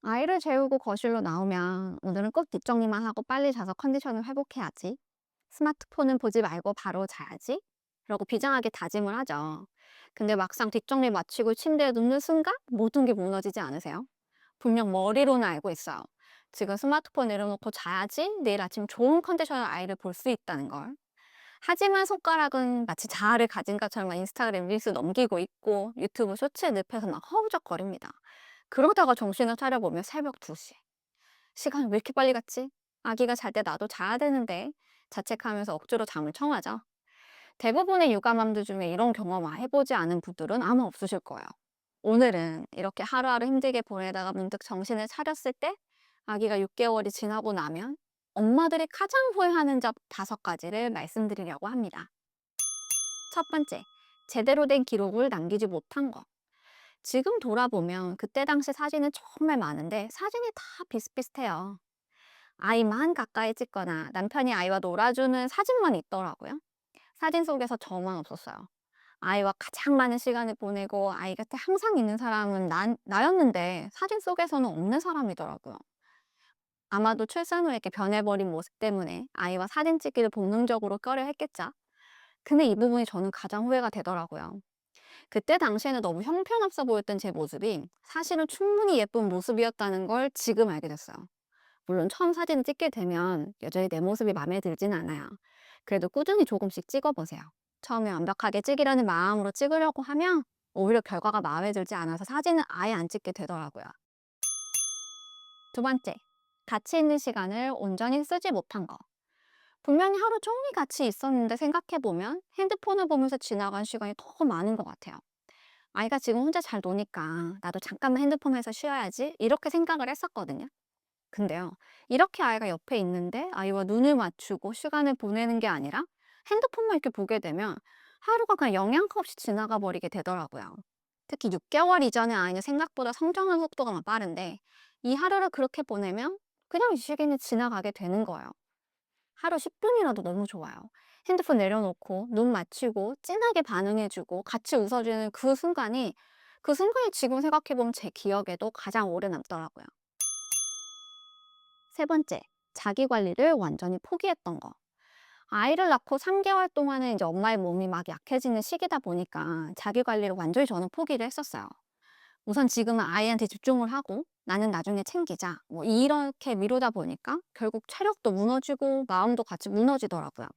아이를 재우고 거실로 나오면 오늘은 꼭 뒷정리만 하고 빨리 자서 컨디션을 회복해야지. 스마트폰은 보지 말고 바로 자야지. 라고 비장하게 다짐을 하죠. 근데 막상 뒷정리 마치고 침대에 눕는 순간 모든 게 무너지지 않으세요? 분명 머리로는 알고 있어요. 지금 스마트폰 내려놓고 자야지 내일 아침 좋은 컨디션을 아이를 볼 수 있다는 걸. 하지만 손가락은 마치 자아를 가진 것처럼 인스타그램 릴스 넘기고 있고 유튜브 쇼츠에 늪에서 막 허우적거립니다. 그러다가 정신을 차려보면 새벽 2시. 시간이 왜 이렇게 빨리 갔지? 아기가 잘 때 나도 자야 되는데 자책하면서 억지로 잠을 청하죠. 대부분의 육아맘들 중에 이런 경험 해보지 않은 분들은 아마 없으실 거예요. 오늘은 이렇게 하루하루 힘들게 보내다가 문득 정신을 차렸을 때 아기가 6개월이 지나고 나면 엄마들이 가장 후회하는 점 5가지를 말씀드리려고 합니다. 첫 번째, 제대로 된 기록을 남기지 못한 거. 지금 돌아보면 그때 당시 사진은 정말 많은데 사진이 다 비슷비슷해요. 아이만 가까이 찍거나 남편이 아이와 놀아주는 사진만 있더라고요. 사진 속에서 저만 없었어요. 아이와 가장 많은 시간을 보내고 아이 곁에 항상 있는 사람은 나였는데 사진 속에서는 없는 사람이더라고요. 아마도 출산 후에 이렇게 변해버린 모습 때문에 아이와 사진 찍기를 본능적으로 꺼려 했겠죠. 근데 이 부분이 저는 가장 후회가 되더라고요. 그때 당시에는 너무 형편없어 보였던 제 모습이 사실은 충분히 예쁜 모습이었다는 걸 지금 알게 됐어요. 물론 처음 사진을 찍게 되면 여전히 내 모습이 마음에 들진 않아요. 그래도 꾸준히 조금씩 찍어보세요. 처음에 완벽하게 찍으려는 마음으로 찍으려고 하면 오히려 결과가 마음에 들지 않아서 사진을 아예 안 찍게 되더라고요. 두 번째, 같이 있는 시간을 온전히 쓰지 못한 거. 분명히 하루 종일 같이 있었는데 생각해보면 핸드폰을 보면서 지나간 시간이 더 많은 것 같아요. 아이가 지금 혼자 잘 노니까 나도 잠깐만 핸드폰에서 쉬어야지 이렇게 생각을 했었거든요. 근데요, 이렇게 아이가 옆에 있는데 아이와 눈을 맞추고 시간을 보내는 게 아니라 핸드폰만 이렇게 보게 되면 하루가 그냥 영양가 없이 지나가 버리게 되더라고요. 특히 6개월 이전의 아이는 생각보다 성장하는 속도가 막 빠른데 이 하루를 그렇게 보내면 그냥 이 시기는 지나가게 되는 거예요. 하루 10분이라도 너무 좋아요. 핸드폰 내려놓고 눈 맞추고 진하게 반응해주고 같이 웃어주는 그 순간이 지금 생각해보면 제 기억에도 가장 오래 남더라고요. 세 번째, 자기 관리를 완전히 포기했던 거. 아이를 낳고 3개월 동안은 이제 엄마의 몸이 막 약해지는 시기다 보니까 자기 관리를 완전히 저는 포기를 했었어요. 우선 지금은 아이한테 집중을 하고 나는 나중에 챙기자. 뭐 이렇게 미루다 보니까 결국 체력도 무너지고 마음도 같이 무너지더라고요.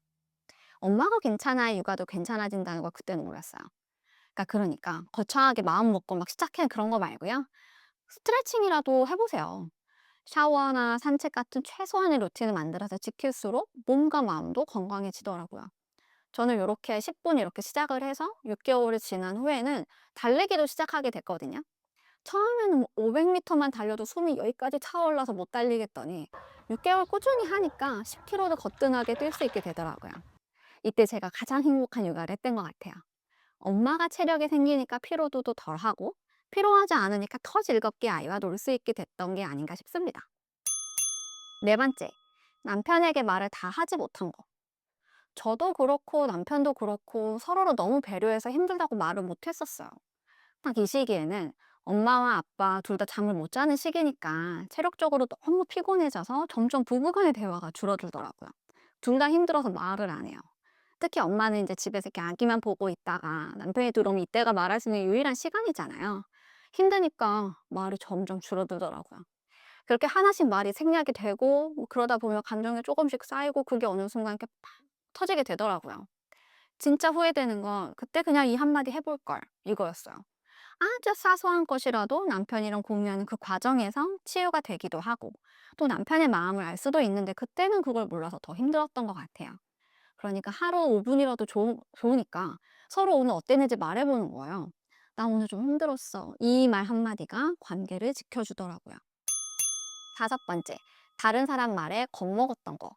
엄마가 괜찮아야 육아도 괜찮아진다는 걸 그때는 몰랐어요. 그러니까 거창하게 마음 먹고 막 시작해 그런 거 말고요. 스트레칭이라도 해보세요. 샤워나 산책 같은 최소한의 루틴을 만들어서 지킬수록 몸과 마음도 건강해지더라고요. 저는 이렇게 10분 이렇게 시작을 해서 6개월이 지난 후에는 달리기도 시작하게 됐거든요. 처음에는 500m만 달려도 숨이 여기까지 차올라서 못 달리겠더니 6개월 꾸준히 하니까 10km도 거뜬하게 뛸 수 있게 되더라고요. 이때 제가 가장 행복한 육아를 했던 것 같아요. 엄마가 체력이 생기니까 피로도도 덜하고 피로하지 않으니까 더 즐겁게 아이와 놀 수 있게 됐던 게 아닌가 싶습니다. 네 번째, 남편에게 말을 다 하지 못한 거. 저도 그렇고 남편도 그렇고 서로를 너무 배려해서 힘들다고 말을 못 했었어요. 딱 이 시기에는 엄마와 아빠 둘 다 잠을 못 자는 시기니까 체력적으로 너무 피곤해져서 점점 부부간의 대화가 줄어들더라고요. 둘 다 힘들어서 말을 안 해요. 특히 엄마는 이제 집에서 이렇게 아기만 보고 있다가 남편이 들어오면 이때가 말할 수 있는 유일한 시간이잖아요. 힘드니까 말이 점점 줄어들더라고요. 그렇게 하나씩 말이 생략이 되고 뭐 그러다 보면 감정이 조금씩 쌓이고 그게 어느 순간 이렇게 팍 터지게 되더라고요. 진짜 후회되는 건 그때 그냥 이 한마디 해볼 걸 이거였어요. 아주 사소한 것이라도 남편이랑 공유하는 그 과정에서 치유가 되기도 하고 또 남편의 마음을 알 수도 있는데 그때는 그걸 몰라서 더 힘들었던 것 같아요. 그러니까 하루 5분이라도 좋으니까 서로 오늘 어땠는지 말해보는 거예요. 나 오늘 좀 힘들었어. 이 말 한마디가 관계를 지켜주더라고요. 다섯 번째, 다른 사람 말에 겁먹었던 거.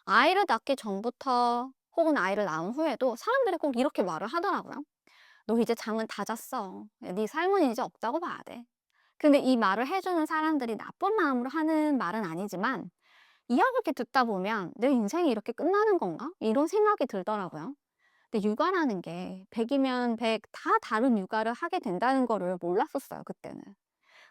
아이를 낳기 전부터 혹은 아이를 낳은 후에도 사람들이 꼭 이렇게 말을 하더라고요. 너 이제 잠은 다 잤어. 네 삶은 이제 없다고 봐야 돼. 근데 이 말을 해주는 사람들이 나쁜 마음으로 하는 말은 아니지만 이야기 이렇게 듣다 보면 내 인생이 이렇게 끝나는 건가? 이런 생각이 들더라고요. 근데 육아라는 게 100이면 100 다 다른 육아를 하게 된다는 거를 몰랐었어요, 그때는.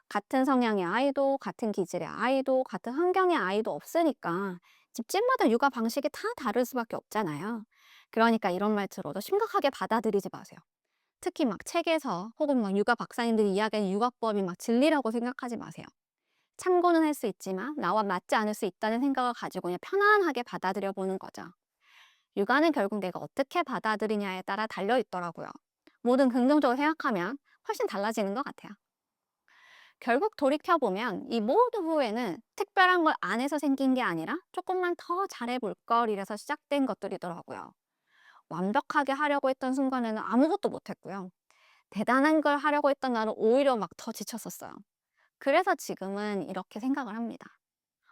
같은 성향의 아이도, 같은 기질의 아이도, 같은 환경의 아이도 없으니까 집집마다 육아 방식이 다 다를 수밖에 없잖아요. 그러니까 이런 말 들어도 심각하게 받아들이지 마세요. 특히 막 책에서 혹은 막 육아 박사님들이 이야기하는 육아법이 막 진리라고 생각하지 마세요. 참고는 할 수 있지만 나와 맞지 않을 수 있다는 생각을 가지고 그냥 편안하게 받아들여 보는 거죠. 육아는 결국 내가 어떻게 받아들이냐에 따라 달려 있더라고요. 뭐든 긍정적으로 생각하면 훨씬 달라지는 것 같아요. 결국 돌이켜보면 이 모든 후회는 특별한 걸 안 해서 생긴 게 아니라 조금만 더 잘해볼 걸 이래서 시작된 것들이더라고요. 완벽하게 하려고 했던 순간에는 아무것도 못했고요. 대단한 걸 하려고 했던 날은 오히려 막 더 지쳤었어요. 그래서 지금은 이렇게 생각을 합니다.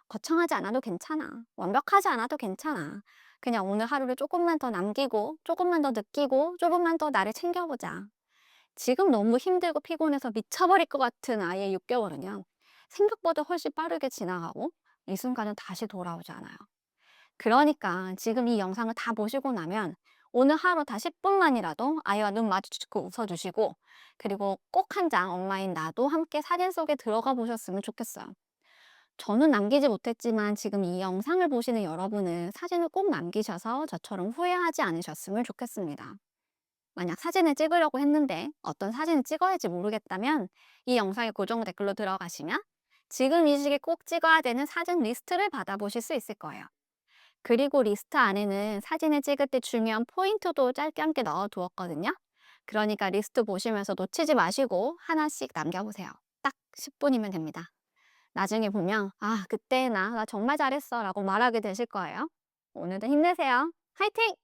거창하지 않아도 괜찮아. 완벽하지 않아도 괜찮아. 그냥 오늘 하루를 조금만 더 남기고, 조금만 더 느끼고, 조금만 더 나를 챙겨보자. 지금 너무 힘들고 피곤해서 미쳐버릴 것 같은 아이의 6개월은요. 생각보다 훨씬 빠르게 지나가고 이 순간은 다시 돌아오지 않아요. 그러니까 지금 이 영상을 다 보시고 나면 오늘 하루 다 10분만이라도 아이와 눈 마주치고 웃어주시고 그리고 꼭 한 장 엄마인 나도 함께 사진 속에 들어가 보셨으면 좋겠어요. 저는 남기지 못했지만 지금 이 영상을 보시는 여러분은 사진을 꼭 남기셔서 저처럼 후회하지 않으셨으면 좋겠습니다. 만약 사진을 찍으려고 했는데 어떤 사진을 찍어야 할지 모르겠다면 이 영상의 고정 댓글로 들어가시면 지금 이 시기에 꼭 찍어야 되는 사진 리스트를 받아보실 수 있을 거예요. 그리고 리스트 안에는 사진을 찍을 때 중요한 포인트도 짧게 함께 넣어 두었거든요. 그러니까 리스트 보시면서 놓치지 마시고 하나씩 남겨보세요. 딱 10분이면 됩니다. 나중에 보면 아 그때 나 정말 잘했어 라고 말하게 되실 거예요. 오늘도 힘내세요. 화이팅!